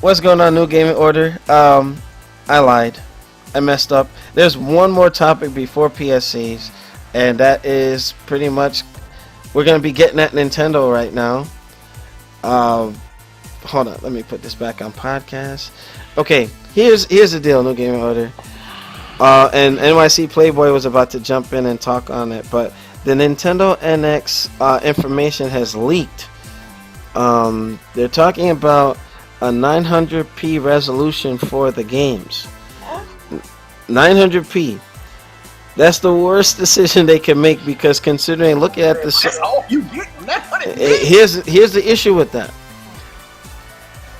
What's going on, New Gaming Order? I lied. I messed up. There's one more topic before PSCs, and that is pretty much we're gonna be getting at Nintendo right now. Hold on, let me put this back on podcast. Okay, here's the deal, New Gaming Order. And NYC Playboy was about to jump in and talk on it, but the Nintendo NX information has leaked. They're talking about a 900p resolution for the games. 900p. That's the worst decision they can make because considering, look at the. That's all you get. Here's the issue with that.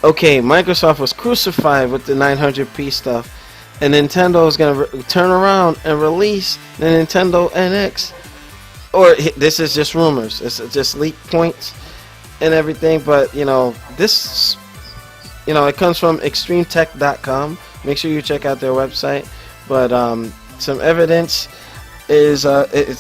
Okay, Microsoft was crucified with the 900p stuff, and Nintendo is gonna turn around and release the Nintendo NX. Or this is just rumors. It's just leak points and everything. But this. It comes from extremetech.com. Make sure you check out their website. But some evidence it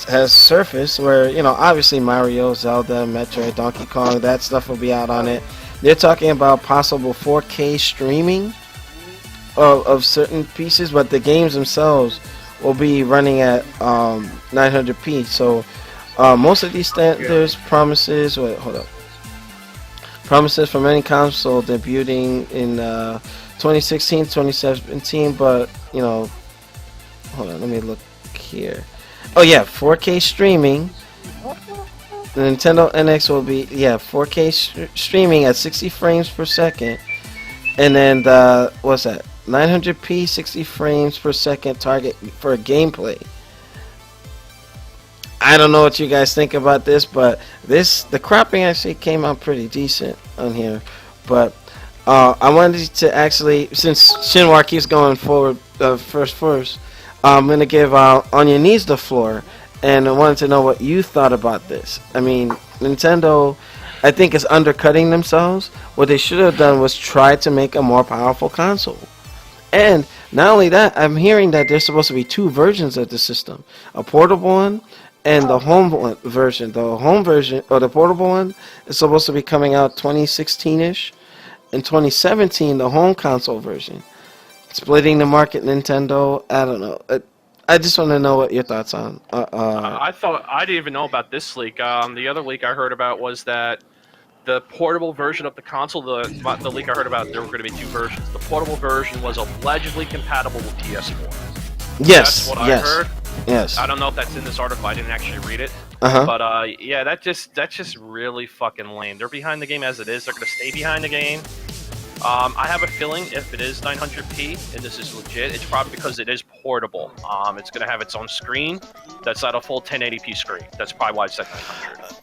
has surfaced where, obviously Mario, Zelda, Metroid, Donkey Kong, that stuff will be out on it. They're talking about possible 4K streaming of certain pieces, but the games themselves will be running at 900p. So most of these standards promises. Wait, hold up. Promises from any console debuting in 2016, 2017, but hold on, let me look here. Oh yeah, 4K streaming. The Nintendo NX will be 4K streaming at 60 frames per second, and then what's that? 900p, 60 frames per second target for gameplay. I don't know what you guys think about this, but the cropping actually came out pretty decent on here. But I wanted to actually, since Shinwar keeps going forward first, I'm gonna give On Your Knees the floor, and I wanted to know what you thought about this. I mean, Nintendo, I think, is undercutting themselves. What they should have done was try to make a more powerful console. And not only that, I'm hearing that there's supposed to be two versions of the system, a portable one and the home version. The home version, or the portable one, is supposed to be coming out 2016-ish. In 2017, the home console version. Splitting the market, Nintendo, I don't know. I just want to know what your thoughts on. I didn't even know about this leak. The other leak I heard about was that the portable version of the console, the leak I heard about, there were going to be two versions. The portable version was allegedly compatible with PS4. Yes, that's what I heard. Yes. I don't know if that's in this article. I didn't actually read it. Uh-huh. But that's just really fucking lame. They're behind the game as it is. They're going to stay behind the game. I have a feeling if it is 900p and this is legit, it's probably because it is portable. It's going to have its own screen that's not a full 1080p screen. That's probably why it's at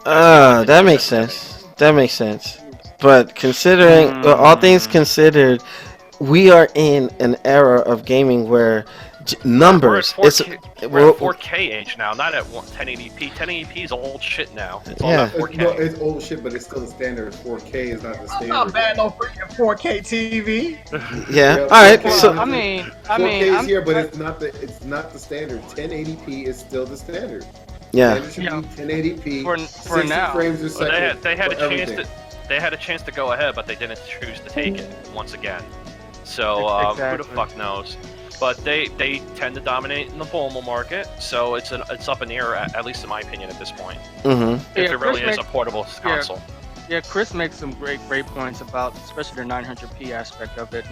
900. That makes sense. That makes sense. But considering all things considered, we are in an era of gaming where numbers. We're at 4K age now, not at 1080p. 1080p is old shit now. It's all about 4K. No, it's old shit, but it's still the standard. 4K is not the standard. I'm not bad no freaking 4K TV. Yeah. All right. So I mean, 4K is here, but it's not the standard. 1080p is still the standard. Yeah. Standard should be 1080p. For 60 now. frames a second. They had a chance to go ahead, but they didn't choose to take it once again. So who the fuck knows? But they tend to dominate in the mobile market, so it's up in the air, at least in my opinion, at this point. Mm-hmm. If it really is a portable console. Yeah, Chris makes some great points about, especially the 900p aspect of it.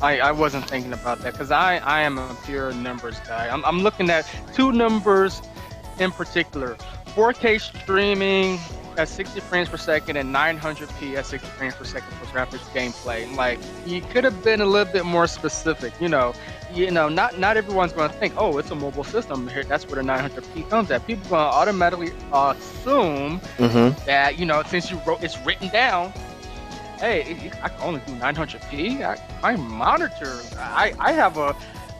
I wasn't thinking about that because I am a pure numbers guy. I'm looking at two numbers in particular: 4K streaming at 60 frames per second and 900p at 60 frames per second for graphics gameplay. Like, you could have been a little bit more specific. Not everyone's going to think, oh, it's a mobile system here. That's where the 900p comes at. People are going to automatically assume that since it's written down. Hey, I can only do 900p. My monitor. I have a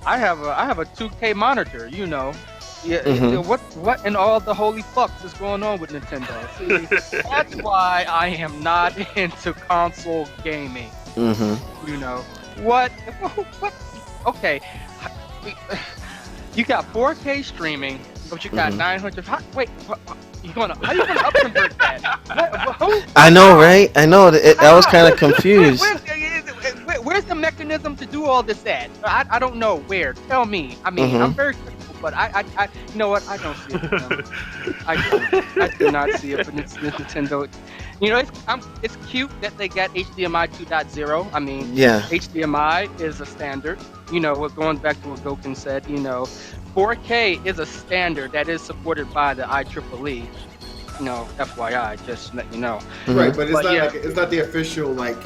2K monitor. Yeah, what in all the holy fucks is going on with Nintendo? See, that's why I am not into console gaming. What? Okay, you got 4K streaming, but you got 900. Wait, how you gonna up convert that? I know, right? I know. I was kind of confused. mechanism to do all this at? I don't know where. Tell me. I mean, I'm very critical, but I you know what? I don't see it for them. I don't. I do not see it for Nintendo. You know, it's cute that they got HDMI 2.0. I mean, Yeah. HDMI is a standard. You know, going back to what Goken said, you know, 4K is a standard that is supported by the IEEE. You know, FYI, just let you know. Right, but it's But not yeah. like it's not the official like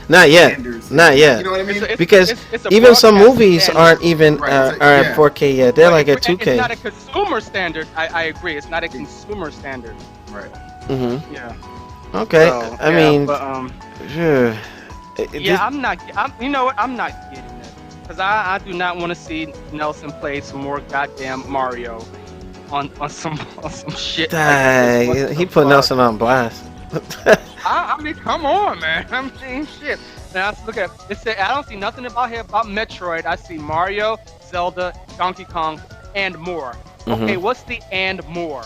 Not yet. standards. Not yet. You know what I mean? Because it's a even some broadcast movies standard. aren't even Right, are yeah. at 4K yet. They're But like at it's 2K. not a consumer standard. I agree. It's not a consumer standard. Right. Mm-hmm. Yeah. Okay. So, I yeah, mean, but, sure. you know what? I'm not getting it because I do not want to see Nelson play some more goddamn Mario on some shit. Like this. What He the put fuck? Nelson on blast. I mean, come on, man. I mean, shit. Now look at it. Said I don't see nothing about here about Metroid. I see Mario, Zelda, Donkey Kong, and more. Okay, what's the and more?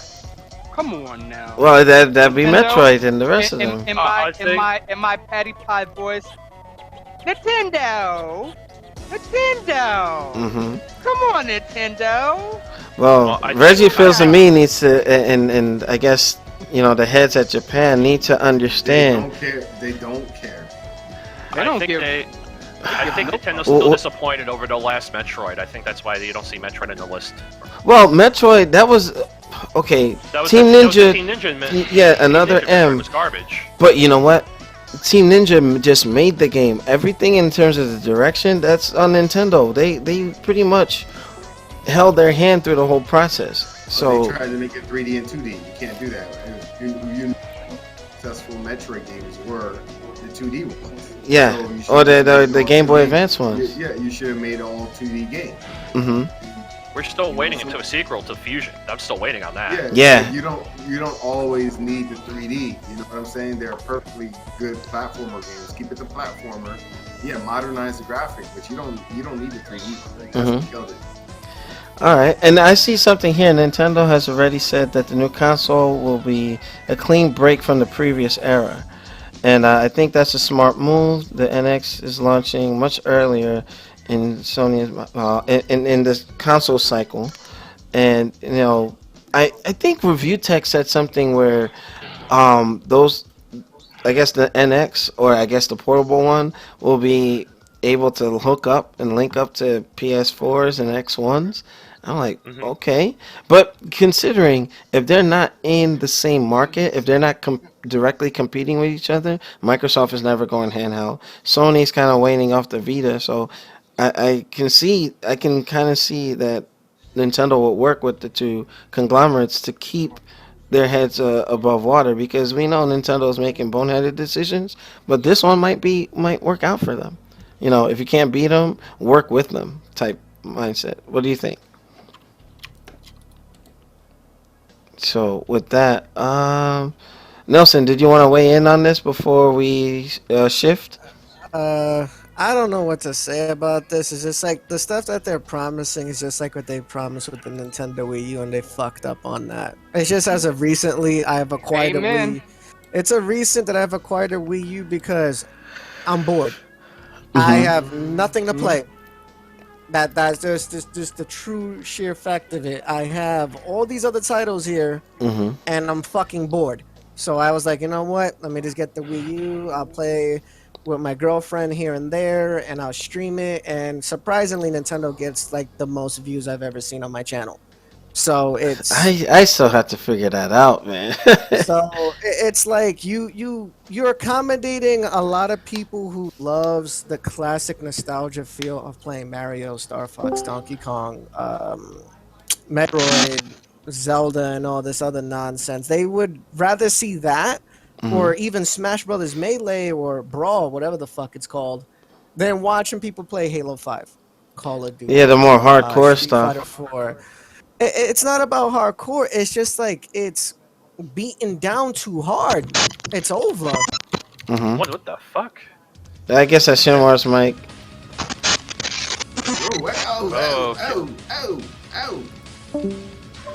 Come on now. Well, that'd be Nintendo, Metroid and the rest of them. In my Patty Pie voice, Nintendo. Mm-hmm. Come on, Nintendo. Well, I Reggie think- feels to me needs to, and I guess the heads at Japan need to They understand. don't care. They don't care. They don't give. I think Nintendo's still disappointed over the last Metroid. I think that's why you don't see Metroid in the list. Well, Metroid, that was okay. That was Team that was Ninja, Team Ninja. yeah, another Ninja M. was garbage. But you know what? Team Ninja just made the game. Everything in terms of the direction, that's on Nintendo. They pretty much held their hand through the whole process. But So they tried to make it 3D and 2D. You can't do that. You successful Metroid games were the 2D ones. yeah, So you should or have made the all Game Boy 2D. Advance ones. Yeah, you should have made all 2D games. Mm-hmm. We're still waiting until a sequel to Fusion. I'm still waiting on that. Yeah. You don't always need the 3D. You know what I'm saying? They're perfectly good platformer games. Keep it the platformer. Yeah, modernize the graphics, but you don't need the 3D. Like, that's what killed it. All right, and I see something here. Nintendo has already said that the new console will be a clean break from the previous era, and I think that's a smart move. The NX is launching much earlier in Sony's in this console cycle, and I think Review Tech said something where those, I guess the NX or I guess the portable one will be able to hook up and link up to PS4s and X1s. I'm like, okay. But considering if they're not in the same market, if they're not directly competing with each other, Microsoft is never going handheld. Sony's kind of waning off the Vita, so I can kind of see that Nintendo will work with the two conglomerates to keep their heads above water, because we know Nintendo's making boneheaded decisions, but this one might work out for them. If you can't beat them, work with them type mindset. What do you think? So with that, Nelson, did you want to weigh in on this before we shift? I don't know what to say about this. It's just like the stuff that they're promising is just like what they promised with the Nintendo Wii U, and they fucked up on that. It's just as of recently, I have acquired a Wii. It's a recent that I've acquired a Wii U because I'm bored. I have nothing to play. That's just the true sheer fact of it. I have all these other titles here, and I'm fucking bored. So I was like, you know what? Let me just get the Wii U. I'll play with my girlfriend here and there, and I'll stream it. And surprisingly, Nintendo gets like the most views I've ever seen on my channel. So it's I still have to figure that out, man. so it's like you're accommodating a lot of people who loves the classic nostalgia feel of playing Mario, Star Fox, Donkey Kong, Metroid, Zelda, and all this other nonsense. They would rather see that, or even Smash Brothers Melee or Brawl, whatever the fuck it's called, than watching people play Halo 5, Call of Duty. Yeah, the more hardcore Street stuff. Fighter 4. It's not about hardcore. It's just like it's beaten down too hard. It's over. What the fuck? I guess that's Shinwar's mic.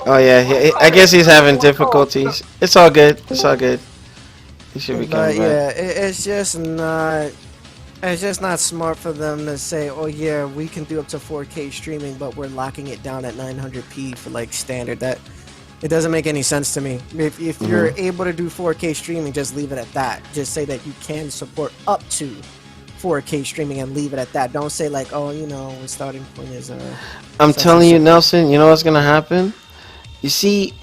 Oh yeah, I guess he's having difficulties. It's all good. It's all good. He should be But coming yeah, back. it's just not It's just not smart for them to say, "Oh yeah, we can do up to 4K streaming, but we're locking it down at 900p for like standard." That it doesn't make any sense to me. If you're able to do 4K streaming, just leave it at that. Just say that you can support up to 4K streaming and leave it at that. Don't say like, "Oh, you know, the starting point is." I'm such telling and you, such." Nelson. You know what's gonna happen? You see,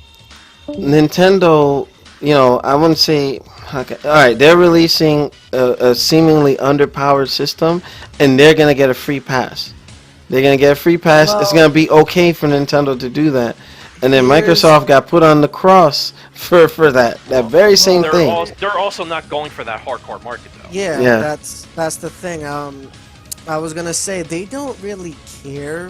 Nintendo. You know, I wouldn't say. Okay, all right, they're releasing a seemingly underpowered system, and they're gonna get a free pass. They're gonna get a free pass. It's Well, gonna be okay for Nintendo to do that, and then here's Microsoft got put on the cross for that very same thing. They're also not going for that hardcore market though. yeah, Yeah. that's the thing. I was gonna say they don't really care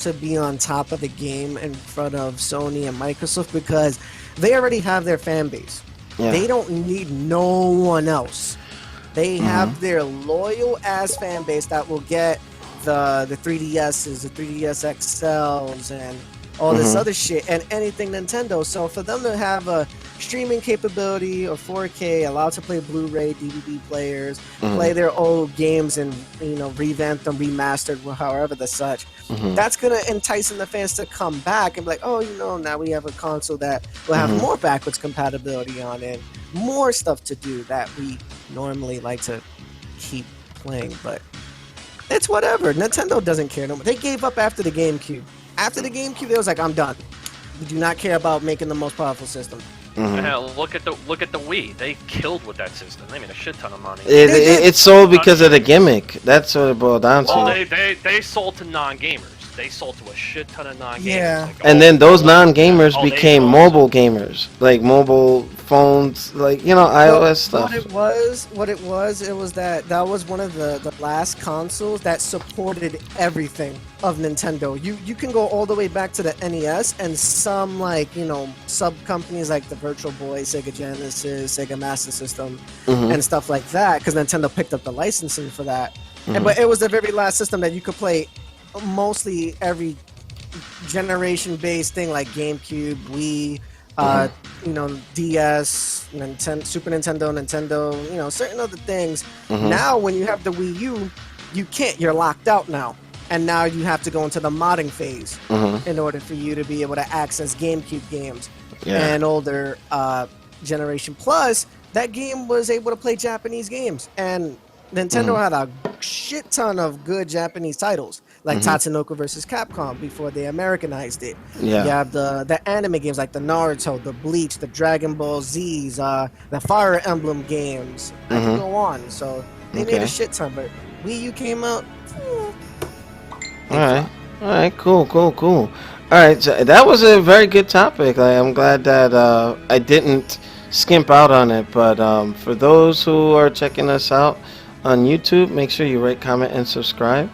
to be on top of the game in front of Sony and Microsoft because they already have their fan base. Yeah. They don't need no one else. They have their loyal ass fan base that will get the 3DSs, the 3DS XLs, and all this other shit, and anything Nintendo. So for them to have a streaming capability of 4K, allowed to play Blu-ray, DVD players, play their old games and revamp them, remastered, however the such, that's gonna entice the fans to come back and be like, oh, now we have a console that will have more backwards compatibility on it, more stuff to do that we normally like to keep playing, but it's whatever. Nintendo doesn't care no more. They gave up after the GameCube. After the GameCube, they was like, I'm done. We do not care about making the most powerful system. Hell, look at the Wii. They killed with that system. They made a shit ton of money. It's sold because of the gimmick. That's what it boiled down to. Well, they sold to non-gamers. They sold to a shit ton of non-gamers. Yeah. Like, And then those non-gamers they became also- mobile gamers, like mobile phones, like iOS stuff. What it was that was one of the last consoles that supported everything of Nintendo. You can go all the way back to the NES and some sub companies like the Virtual Boy, Sega Genesis, Sega Master System, and stuff like that, because Nintendo picked up the licensing for that. But it was the very last system that you could play mostly every generation based thing like GameCube, Wii, DS, Super Nintendo, certain other things. Now when you have the Wii U, you can't, you're locked out now. And now you have to go into the modding phase in order for you to be able to access GameCube games and older generation. Plus, that game was able to play Japanese games. And Nintendo had a shit ton of good Japanese titles, like Tatsunoko vs. Capcom before they Americanized it. Yeah. You have the anime games like the Naruto, the Bleach, the Dragon Ball Z's, the Fire Emblem games. I can go on. So they made a shit ton, but Wii U came out. All right, cool. All right, so that was a very good topic. I'm glad that I didn't skimp out on it. But for those who are checking us out on YouTube, make sure you rate, comment, and subscribe.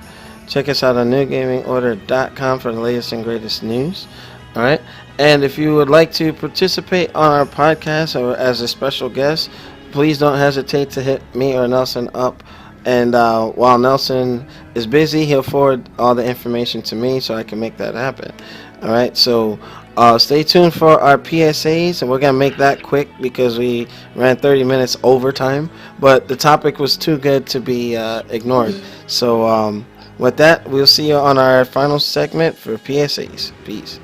Check us out on Newgamingorder.com for the latest and greatest news. All right, and if you would like to participate on our podcast or as a special guest, please don't hesitate to hit me or Nelson up. And while Nelson is busy, he'll forward all the information to me so I can make that happen. All right, so stay tuned for our PSAs, and we're going to make that quick because we ran 30 minutes overtime. But the topic was too good to be ignored. So with that, we'll see you on our final segment for PSAs. Peace.